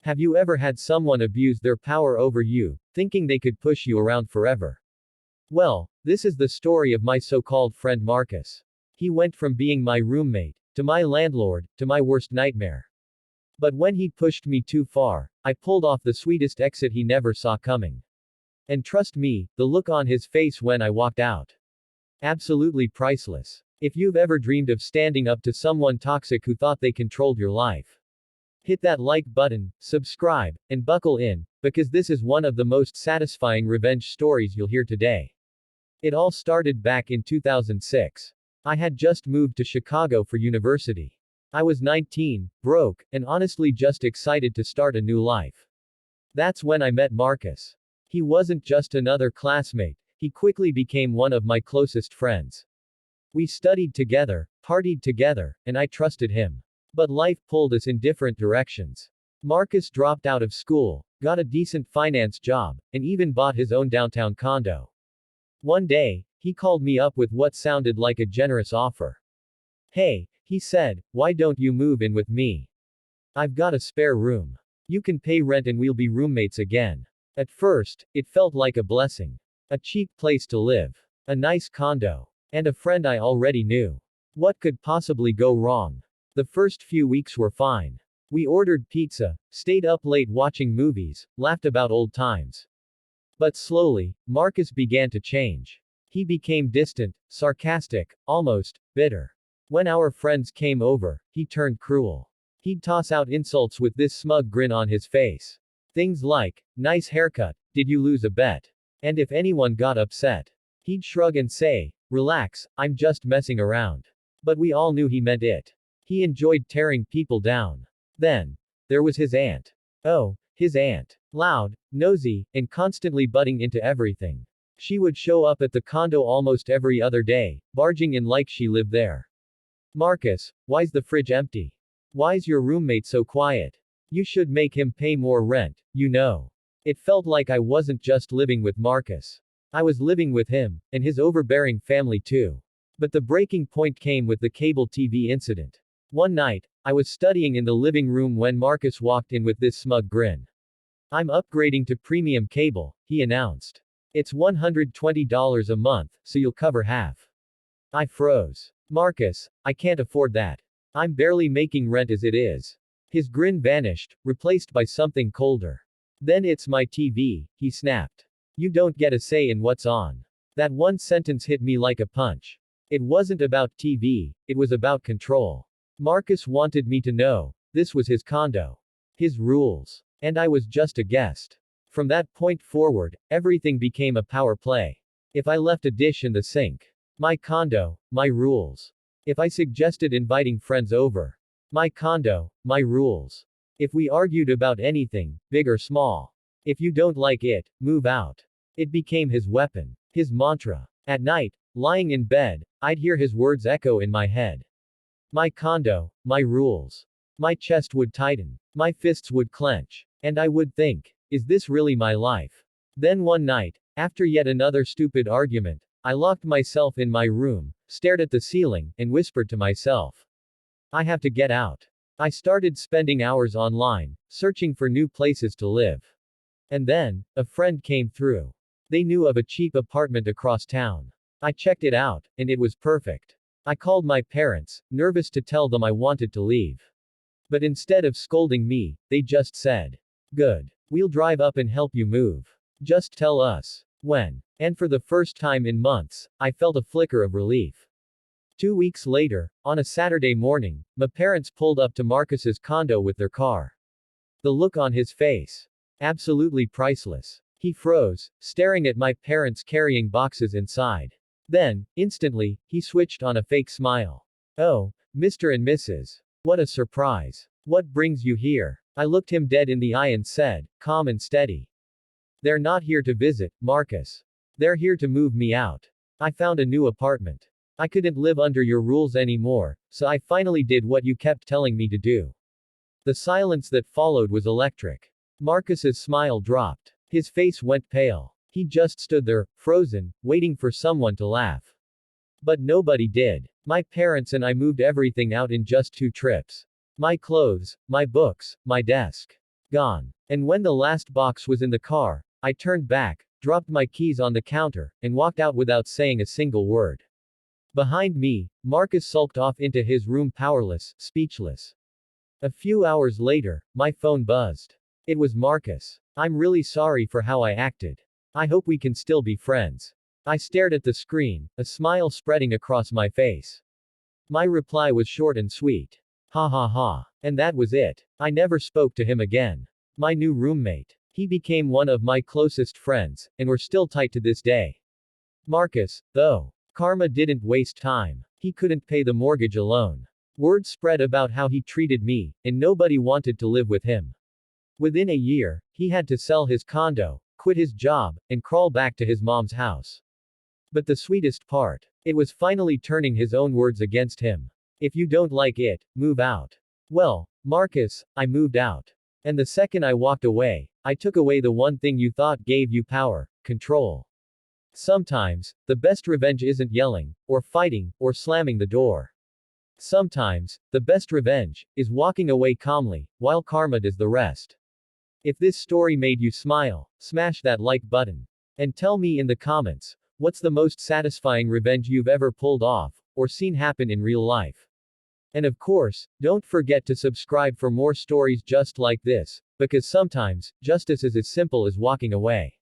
Have you ever had someone abuse their power over you, thinking they could push you around forever? Well, this is the story of my so-called friend Marcus. He went from being my roommate, to my landlord, to my worst nightmare. But when he pushed me too far, I pulled off the sweetest exit he never saw coming. And trust me, the look on his face when I walked out. Absolutely priceless. If you've ever dreamed of standing up to someone toxic who thought they controlled your life, hit that like button, subscribe, and buckle in, because this is one of the most satisfying revenge stories you'll hear today. It all started back in 2006. I had just moved to Chicago for university. I was 19, broke, and honestly just excited to start a new life. That's when I met Marcus. He wasn't just another classmate, he quickly became one of my closest friends. We studied together, partied together, and I trusted him. But life pulled us in different directions. Marcus dropped out of school, got a decent finance job, and even bought his own downtown condo. One day, he called me up with what sounded like a generous offer. Hey, he said, why don't you move in with me? I've got a spare room. You can pay rent and we'll be roommates again. At first, it felt like a blessing. A cheap place to live. A nice condo. And a friend I already knew. What could possibly go wrong? The first few weeks were fine. We ordered pizza, stayed up late watching movies, laughed about old times. But slowly, Marcus began to change. He became distant, sarcastic, almost bitter. When our friends came over, he turned cruel. He'd toss out insults with this smug grin on his face. Things like, nice haircut, did you lose a bet? And if anyone got upset, he'd shrug and say, relax, I'm just messing around. But we all knew he meant it. He enjoyed tearing people down. Then, there was his aunt. Oh, his aunt. Loud, nosy, and constantly butting into everything. She would show up at the condo almost every other day, barging in like she lived there. Marcus, why's the fridge empty? Why's your roommate so quiet? You should make him pay more rent, you know. It felt like I wasn't just living with Marcus. I was living with him, and his overbearing family too. But the breaking point came with the cable TV incident. One night, I was studying in the living room when Marcus walked in with this smug grin. I'm upgrading to premium cable, he announced. It's $120 a month, so you'll cover half. I froze. Marcus, I can't afford that. I'm barely making rent as it is. His grin vanished, replaced by something colder. Then it's my TV, he snapped. You don't get a say in what's on. That one sentence hit me like a punch. It wasn't about TV, it was about control. Marcus wanted me to know, this was his condo. His rules. And I was just a guest. From that point forward, everything became a power play. If I left a dish in the sink, my condo, my rules. If I suggested inviting friends over, my condo, my rules. If we argued about anything, big or small. If you don't like it, move out. It became his weapon, his mantra. At night, lying in bed, I'd hear his words echo in my head. My condo, my rules. My chest would tighten. My fists would clench. And I would think, is this really my life? Then one night, after yet another stupid argument, I locked myself in my room, stared at the ceiling, and whispered to myself, I have to get out. I started spending hours online, searching for new places to live. And then, a friend came through. They knew of a cheap apartment across town. I checked it out, and it was perfect. I called my parents, nervous to tell them I wanted to leave. But instead of scolding me, they just said, good. We'll drive up and help you move. Just tell us when. And for the first time in months, I felt a flicker of relief. 2 weeks later, on a Saturday morning, my parents pulled up to Marcus's condo with their car. The look on his face. Absolutely priceless. He froze, staring at my parents carrying boxes inside. Then, instantly, he switched on a fake smile. Oh, Mr. and Mrs. What a surprise. What brings you here? I looked him dead in the eye and said, calm and steady. They're not here to visit, Marcus. They're here to move me out. I found a new apartment. I couldn't live under your rules anymore, so I finally did what you kept telling me to do. The silence that followed was electric. Marcus's smile dropped. His face went pale. He just stood there, frozen, waiting for someone to laugh. But nobody did. My parents and I moved everything out in just 2 trips. My clothes, my books, my desk. Gone. And when the last box was in the car, I turned back, dropped my keys on the counter, and walked out without saying a single word. Behind me, Marcus sulked off into his room powerless, speechless. A few hours later, my phone buzzed. It was Marcus. I'm really sorry for how I acted. I hope we can still be friends. I stared at the screen, a smile spreading across my face. My reply was short and sweet. Ha ha ha. And that was it. I never spoke to him again. My new roommate. He became one of my closest friends, and we're still tight to this day. Marcus, though. Karma didn't waste time. He couldn't pay the mortgage alone. Word spread about how he treated me, and nobody wanted to live with him. Within a year, he had to sell his condo, quit his job, and crawl back to his mom's house. But the sweetest part, it was finally turning his own words against him. If you don't like it, move out. Well, Marcus, I moved out. And the second I walked away, I took away the one thing you thought gave you power, control. Sometimes, the best revenge isn't yelling, or fighting, or slamming the door. Sometimes, the best revenge is walking away calmly, while karma does the rest. If this story made you smile, smash that like button. And tell me in the comments, what's the most satisfying revenge you've ever pulled off, or seen happen in real life? And of course, don't forget to subscribe for more stories just like this, because sometimes, justice is as simple as walking away.